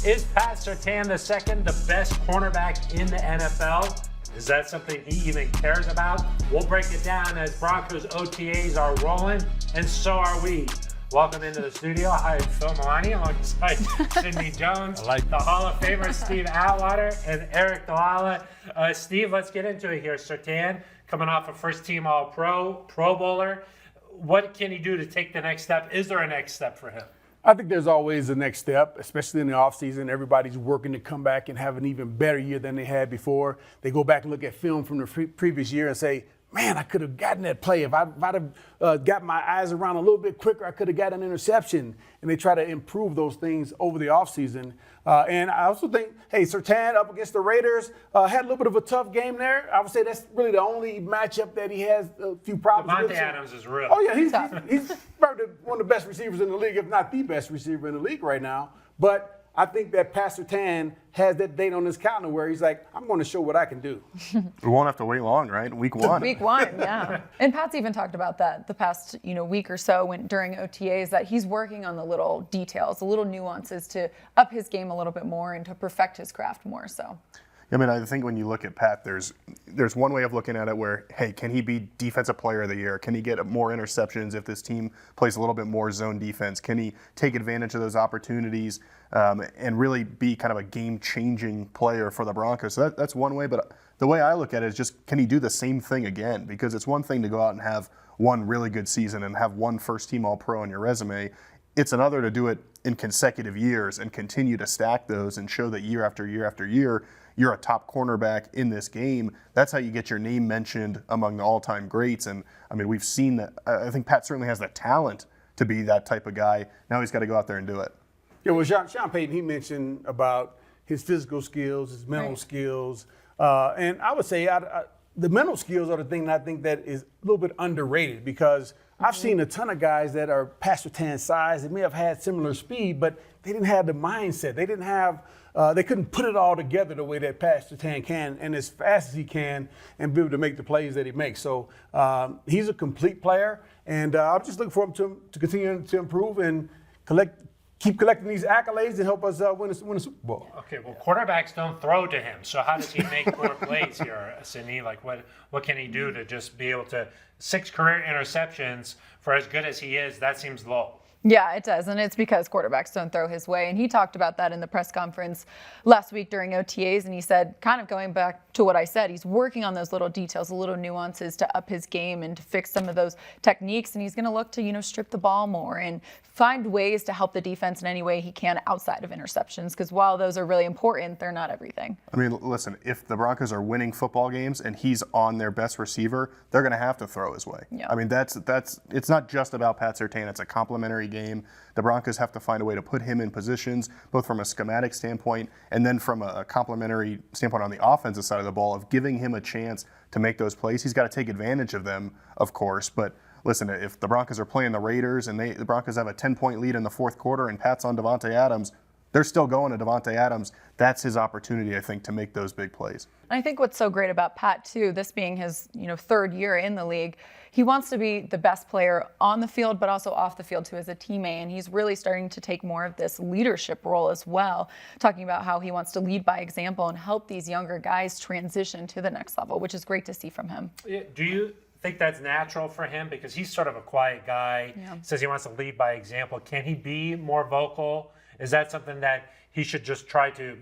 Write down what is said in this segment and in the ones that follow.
Is Pat Surtain II the best cornerback in the NFL? Is that something he even cares about? We'll break it down as Broncos OTAs are rolling, and so are we. Welcome into the studio. Hi, Phil Milani alongside Sidney Jones, the Hall of Famer Steve Atwater, and Eric Dalala. Steve, let's get into it here. Surtain, coming off a first-team All-Pro, Pro Bowler. What can he do to take the next step? Is there a next step for him? I think there's always a next step, especially in the offseason. Everybody's working to come back and have an even better year than they had before. They go back and look at film from the previous year and say, man, I could have gotten that play. If I'd have got my eyes around a little bit quicker, I could have got an interception. And they try to improve those things over the offseason. And I also think, hey, Surtain up against the Raiders had a little bit of a tough game there. I would say that's really the only matchup that he has a few problems with. Devontae Adams is real. Oh, yeah, he's probably one of the best receivers in the league, if not the best receiver in the league right now. But I think that Pat Surtain has that date on his calendar where he's like, I'm going to show what I can do. We won't have to wait long, right? Week one. Week one, yeah. And Pat's even talked about that the past week or so during OTAs, that he's working on the little details, the little nuances to up his game a little bit more and to perfect his craft more so. I mean, I think when you look at Pat, there's one way of looking at it where, hey, can he be Defensive Player of the Year? Can he get more interceptions if this team plays a little bit more zone defense? Can he take advantage of those opportunities and really be kind of a game-changing player for the Broncos? So that's one way, but the way I look at it is just, can he do the same thing again? Because it's one thing to go out and have one really good season and have one first-team All-Pro on your resume. It's another to do it in consecutive years and continue to stack those and show that year after year after year, you're a top cornerback in this game. That's how you get your name mentioned among the all-time greats. And, I mean, we've seen that. I think Pat certainly has the talent to be that type of guy. Now he's got to go out there and do it. Yeah, well, Sean Payton, he mentioned about his physical skills, his mental skills. And I would say the mental skills are the thing that I think that is a little bit underrated, because I've seen a ton of guys that are Pat Surtain's size. They may have had similar speed, but they didn't have the mindset. They didn't have they couldn't put it all together the way that Pat Surtain can, and as fast as he can, and be able to make the plays that he makes. So he's a complete player, and I'm just looking for him to continue to improve and keep collecting these accolades and help us win a Super Bowl. Okay, well, quarterbacks don't throw to him, so how does he make more plays here, Sidney? Like, what can he do to just be able to 6 career interceptions for as good as he is? That seems low. Yeah, it does, and it's because quarterbacks don't throw his way. And he talked about that in the press conference last week during OTAs, and he said, kind of going back to what I said, he's working on those little details, the little nuances to up his game and to fix some of those techniques, and he's going to look to, strip the ball more and find ways to help the defense in any way he can outside of interceptions, because while those are really important, they're not everything. I mean, listen, if the Broncos are winning football games and he's on their best receiver, they're going to have to throw his way. Yeah. I mean, it's not just about Pat Surtain. It's a complementary game. The Broncos have to find a way to put him in positions, both from a schematic standpoint and then from a complementary standpoint on the offensive side of the ball, of giving him a chance to make those plays. He's got to take advantage of them, of course, but listen, if the Broncos are playing the Raiders and the Broncos have a 10-point lead in the fourth quarter and Pat's on Devontae Adams, they're still going to Devontae Adams. That's his opportunity, I think, to make those big plays. I think what's so great about Pat, too, this being his third year in the league, he wants to be the best player on the field, but also off the field, too, as a teammate. And he's really starting to take more of this leadership role as well, talking about how he wants to lead by example and help these younger guys transition to the next level, which is great to see from him. Do you think that's natural for him? Because he's sort of a quiet guy, says he wants to lead by example. Can he be more vocal? Is that something that he should just try to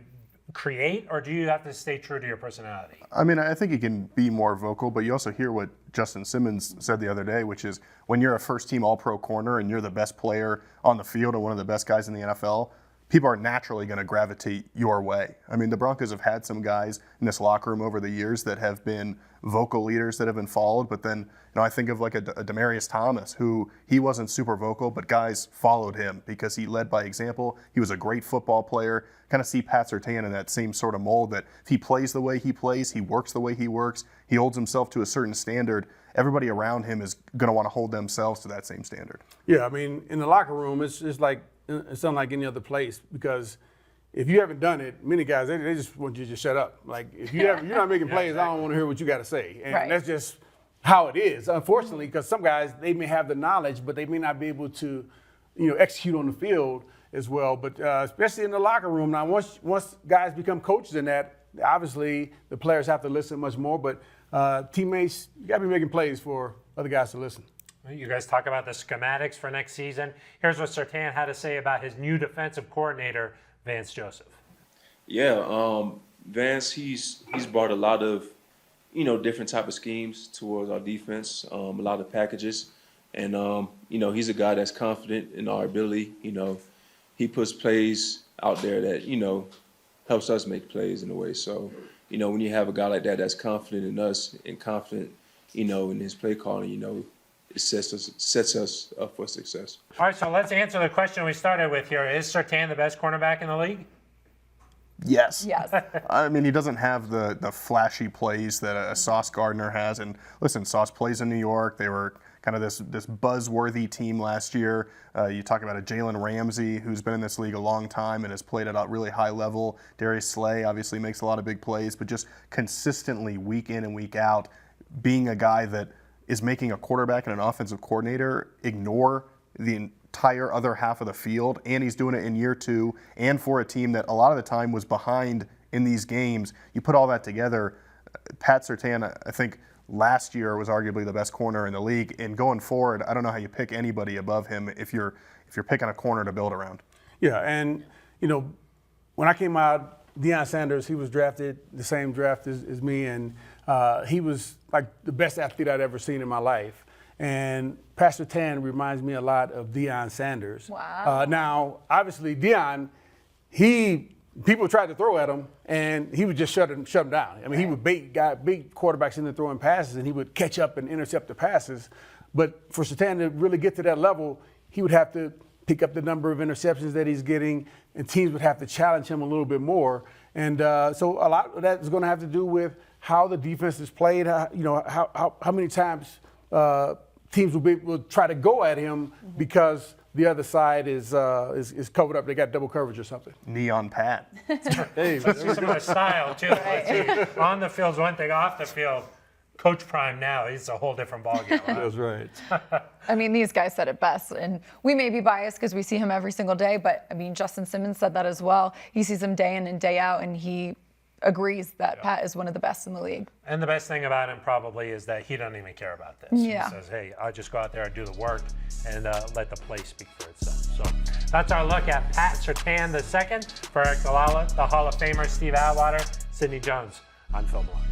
create, or do you have to stay true to your personality? I mean, I think he can be more vocal, but you also hear what Justin Simmons said the other day, which is when you're a first-team All-Pro corner and you're the best player on the field and one of the best guys in the NFL, people are naturally going to gravitate your way. I mean, the Broncos have had some guys in this locker room over the years that have been vocal leaders that have been followed, but then I think of like a Demaryius Thomas, who he wasn't super vocal, but guys followed him because he led by example. He was a great football player. Kind of see Pat Surtain in that same sort of mold, that if he plays the way he plays, he works the way he works, he holds himself to a certain standard, everybody around him is going to want to hold themselves to that same standard. Yeah, I mean, in the locker room, it's unlike any other place, because if you haven't done it, many guys, they just want you to shut up. Like, if you're not making plays, I don't want to hear what you got to say. And that's just how it is, unfortunately, because some guys, they may have the knowledge, but they may not be able to, execute on the field. as well. But especially in the locker room now, once guys become coaches in that, obviously the players have to listen much more. But teammates, you got to be making plays for other guys to listen. You guys talk about the schematics for next season. Here's what Surtain had to say about his new defensive coordinator, Vance Joseph. Yeah, Vance, he's brought a lot of, different type of schemes towards our defense, a lot of packages. And, he's a guy that's confident in our ability. He puts plays out there that, helps us make plays in a way. So, when you have a guy like that that's confident in us and confident, in his play calling, it sets us up for success. All right, so let's answer the question we started with here. Is Surtain the best cornerback in the league? Yes. Yes. I mean, he doesn't have the flashy plays that a Sauce Gardner has. And listen, Sauce plays in New York. They were kind of this buzzworthy team last year. You talk about a Jalen Ramsey, who's been in this league a long time and has played at a really high level. Darius Slay obviously makes a lot of big plays, but just consistently week in and week out, being a guy that is making a quarterback and an offensive coordinator ignore the entire other half of the field, and he's doing it in year 2, and for a team that a lot of the time was behind in these games. You put all that together, Pat Surtain, I think last year was arguably the best corner in the league, and going forward, I don't know how you pick anybody above him if you're picking a corner to build around. Yeah, and when I came out, Deion Sanders, he was drafted the same draft as me, and he was like the best athlete I'd ever seen in my life. And Pat Surtain reminds me a lot of Deion Sanders. Wow. Now, obviously, Deion, people tried to throw at him, and he would just shut them down. I mean, he would bait quarterbacks into throwing passes, and he would catch up and intercept the passes. But for Surtain to really get to that level, he would have to pick up the number of interceptions that he's getting, and teams would have to challenge him a little bit more. And so a lot of that is going to have to do with how the defense is played, how many times teams will try to go at him because the other side is covered up. They got double coverage or something. Neon Pat. Hey, Let's see some of the style, too. Let's see. On the field's one thing. Off the field, Coach Prime now, he's a whole different ballgame. Right? that's right. I mean, these guys said it best, and we may be biased because we see him every single day, but I mean, Justin Simmons said that as well. He sees him day in and day out, and he agrees that Pat is one of the best in the league. And the best thing about him probably is that he doesn't even care about this. Yeah. He says, hey, I'll just go out there and do the work and let the play speak for itself. So that's our look at Pat Surtain II. For Eric Galala, the Hall of Famer, Steve Atwater, Sidney Jones. I'm Phil Maloney.